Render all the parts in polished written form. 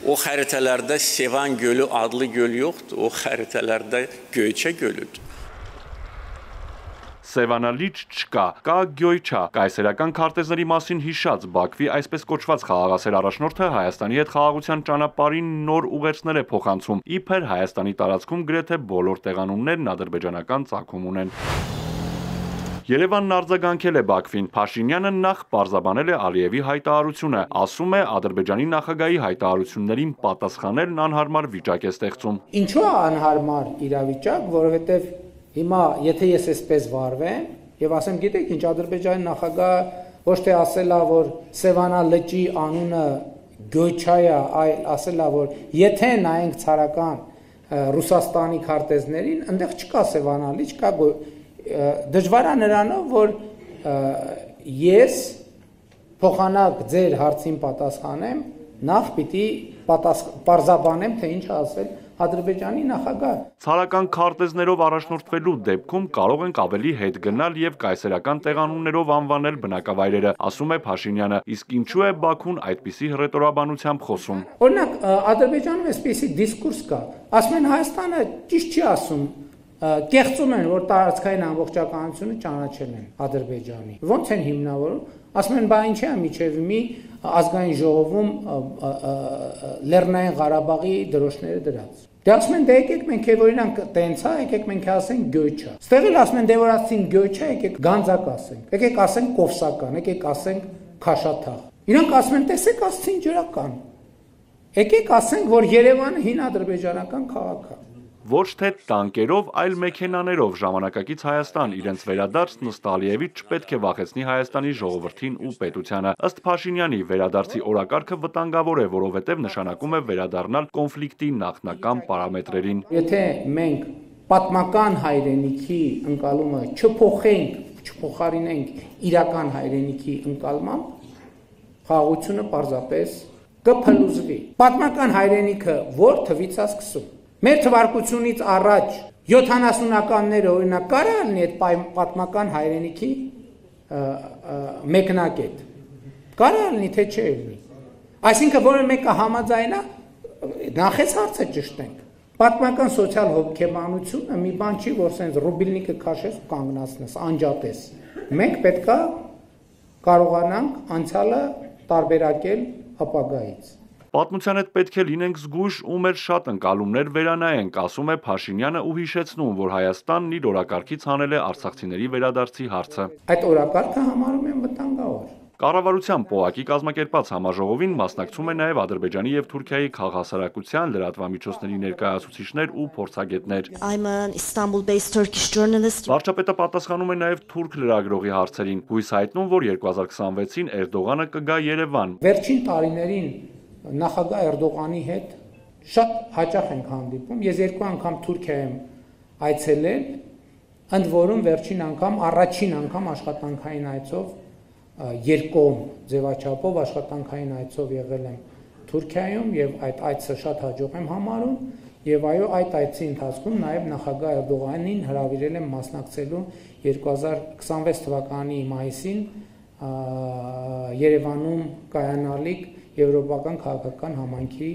O xəritələrdə Sevan gölü adlı göl yoxdur, o xəritələrdə Göyçə gölüdür. Սևանալիճ չկա, կա Գյոյչա, կայսերական քարտեզների մասին հիշած Բաքվի այսպես կոչված խաղաղասեր առաջնորդը Հայաստանի հետ խաղաղության ճանապարհին նոր ուղերձներ է փոխանցում, իբր Հայաստանի տարածքում գրեթե բոլոր տեղանուններն ադրբեջանական ծագում ունեն։ Երևանն արձագանքել է Բաքվին, Փաշինյանը նախ պարզաբանել է Ալիևի հայտարարությունը, ասում է Ադրբեջանի նախագահի հայտարարություններին պատասխանելն անհարմար վիճակ է ստեղծում։ Ինչու է անհարմար իրավիճակ, որովհետև հիմա եթե ես այսպես վարվեմ եւ ասեմ, գիտեք ինչ, Ադրբեջանի նախագահը ոչ թե ասելա, որ Սևանա լճի անունը Գյոյչա է, այլ ասելա, որ եթե նայենք ցարական Ռուսաստանի քարտեզներին, այնտեղ չկա Սևանա լիճ, կա դժվար է նրանով, որ ես փոխանակ ձեր հարցին պատասխանեմ, նախ պիտի պարզաբանեմ, թե ինչ ասել Ադրբեջանի նախագահ։ Ցարական քարտեզներով առաջնորդվելու դեպքում կարող ենք ավելի հետ գնալ եւ կայսերական տեղանուններով անվանել բնակավայրերը, ասում է Փաշինյանը, իսկ ինչու է Բաքուն այդպիսի հռետորաբանությամբ խոսում։ Օրինակ, Ադրբեջանում այսպիսի դիսկուրս կա, ասում են Հայաստանը ճիշտ չի ասում, կեղծում են, որ տարածքային ամբողջականությունը ճանաչել են Ադրբեջանի։ Ոնց են հիմնավորում, ասում են, բա ինչ է միջև մի ազգային ժողովում Լեռնային Ղարաբաղի դրոշները դրած։ Դե ասում են, դե եկեք մենք եւ օրինակ տենց է, եկեք մենք ասենք Գյոյչա։ Ստեղ էլ ասում են, դե որ ասին Գյոյչա, եկեք Գանձակ ասենք, եկեք ասենք Կովսական, եկեք ասենք Քաշաթաղ։ Իրանք ասում են, տեսեք ասցին ջրական։ Եկեք ասենք, որ Երևանը հին ադրբեջանական քաղաք է։ Ոչ թե տանկերով, այլ մեքենաներով ժամանակակից Հայաստան իրենց վերադարձն ըստ Ալիևի չպետք է վախեցնի Հայաստանի ժողովրդին ու պետությանը։ Ըստ Փաշինյանի վերադարձի օրակարգը վտանգավոր է, որովհետև նշանակում է վերադառնալ կոնֆլիկտի նախնական պարամետրերին։ Եթե մենք պատմական հայրենիքի ընկալումը չփոխարինենք իրական հայրենիքի ընկալմամբ, խաղաղությունը պարզապես կփլուզվի։ Պատմական հայրենիքը որ թվից է սկսում։ Մեր թվարկությունից առաջ 70-ականները օրինակ կարա լինի այդ պատմական հայրենիքի մեկնակետ։ Կարա լինի, թե չէ լինի։ Այսինքն որը մեկը համաձայնա, նախ այս հարցը ճշտենք։ Պատմական սոցիալ հոգեբանությունը մի բան չի, որ սենց ռուբիլնիկը քաշես ու կանգնացնես, անջատես։ Մենք պետքա կարողանանք անցյալը տարբերակել ապագայից։ Պատմության հետ պետք է լինենք զգույշ ու մեր շատ ընկալումներ վերանայենք, ասում է Փաշինյանը ու հիշեցնում, որ Հայաստանն իր օրակարգից հանել է արցախցիների վերադարձի հարցը։ Այդ օրակարգը համարում են վտանգավոր։ Կառավարության ՊՕԱԿ-ի կազմակերպած համաժողովին մասնակցում է նաև Ադրբեջանի եւ Թուրքիայի քաղաքասարակության, լրատվամիջոցների ներկայացուցիչներ ու փորձագետներ։ I'm an Istanbul-based Turkish journalist. Վարչապետը պատասխանում է նաև թուրք լրագրողի հարցերին, հույս հայտնում, որ 2026-ին Էրդողանը կգա Երևան։ Վերջին տարիներին նախագահ Էրդողանի հետ շատ հաճախ ենք հանդիպում։ Ես 2 անգամ Թուրքիա եմ այցելել, ընդ որում վերջին անգամ, առաջին անգամ աշխատանքային այցով երկկողմ ձևաչափով աշխատանքային այցով եղել եմ Թուրքիայում եւ այդ այցը շատ հաջող եմ համարում եւ այո, այդ այցի ընթացքում նաեւ նախագահ Էրդողանին հրավիրել եմ մասնակցելու 2026 թվականի մայիսին Երևանում կայանալիք Եվրոպական քաղաքական համայնքի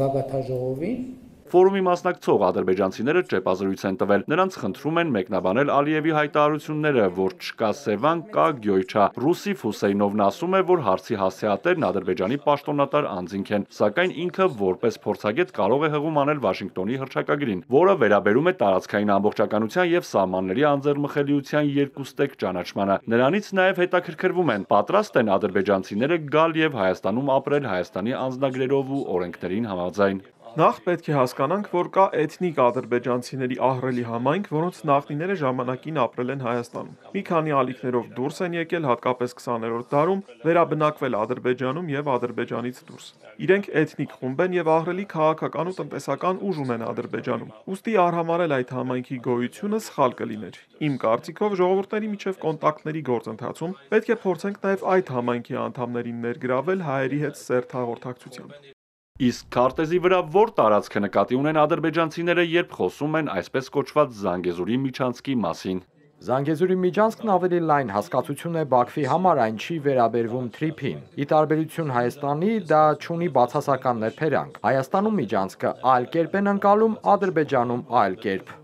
գագաթաժողովին։ Ֆորումի մասնակցող ադրբեջանցիները ճեպազրույց են տվել։ Նրանց խնդրում են մեկնաբանել Ալիևի հայտարարությունները, որ չկա Սևան, կա Գյոյչա։ Ռուսիֆ Հուսեյնովն ասում է, որ հարցի հասցեատերն Ադրբեջանի պաշտոնատար անձինք են, սակայն ինքը որպես փորձագետ կարող է հղում անել Վաշինգտոնի հռչակագրին, որը վերաբերում է տարածքային ամբողջականության եւ սահմանների անձեռմխելիության երկուստեք ճանաչմանը։ Նրանից նաեւ հետաքրքրվում են, պատրաստ են ադրբեջանցիները գալ եւ Հայաստանում ապրել Հայաստանի անձնագրերով ու օրենքներին համաձայն։ Նախ պետք է հասկանանք, որ կա էթնիկ ադրբեջանցիների ահռելի համայնք, որոնց նախնիները ժամանակին ապրել են Հայաստանում։ Մի քանի ալիքներով դուրս են եկել, հատկապես 20-րդ դարում, վերաբնակվել Ադրբեջանում եւ Ադրբեջանից դուրս։ Իրենք էթնիկ խումբ են եւ ահռելի քաղաքական ու տնտեսական ուժ ունեն Ադրբեջանում։ Ուստի արհամարել այդ համայնքի գոյությունը սխալ կլիներ։ Իմ կարծիքով ժողովուրդների միջև կոնտակտների գործընթացում պետք է փորձենք նաեւ այդ համայնքի անդամներին ներգրավել հայերի հետ սերտ հաղորդակցությամբ։ Իսկ քարտեզի վրա որ տարածքը նկատի ունեն ադրբեջանցիները, երբ խոսում են այսպես կոչված Զանգեզուրի միջանցքի մասին։ Զանգեզուրի միջանցքն ավելի լայն հասկացություն է Բաքվի համար, այն չի վերաբերվում թրիփին։ Ի տարբերություն Հայաստանի, դա չունի բացասական ներფերանք։ Հայաստանում միջանցքը այլ կերպ են ընկալում, Ադրբեջանում այլ կերպ։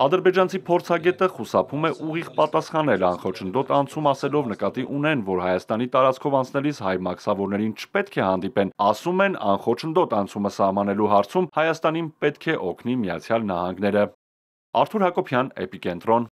Ադրբեջանցի փորձագետը խուսափում է ուղիղ պատասխանել անխոչնդոտ անցում ասելով նկատի ունեն, որ Հայաստանի տարածքով անցնելիս հայ մաքսավորներին չպետք է հանդիպեն, ասում են անխոչնդոտ անցումը սահմանելու հարցում Հայաստանին պետք է օգնի Միացյալ Նահանգները։ Արթուր Հակոբյան, Էպիկենտրոն։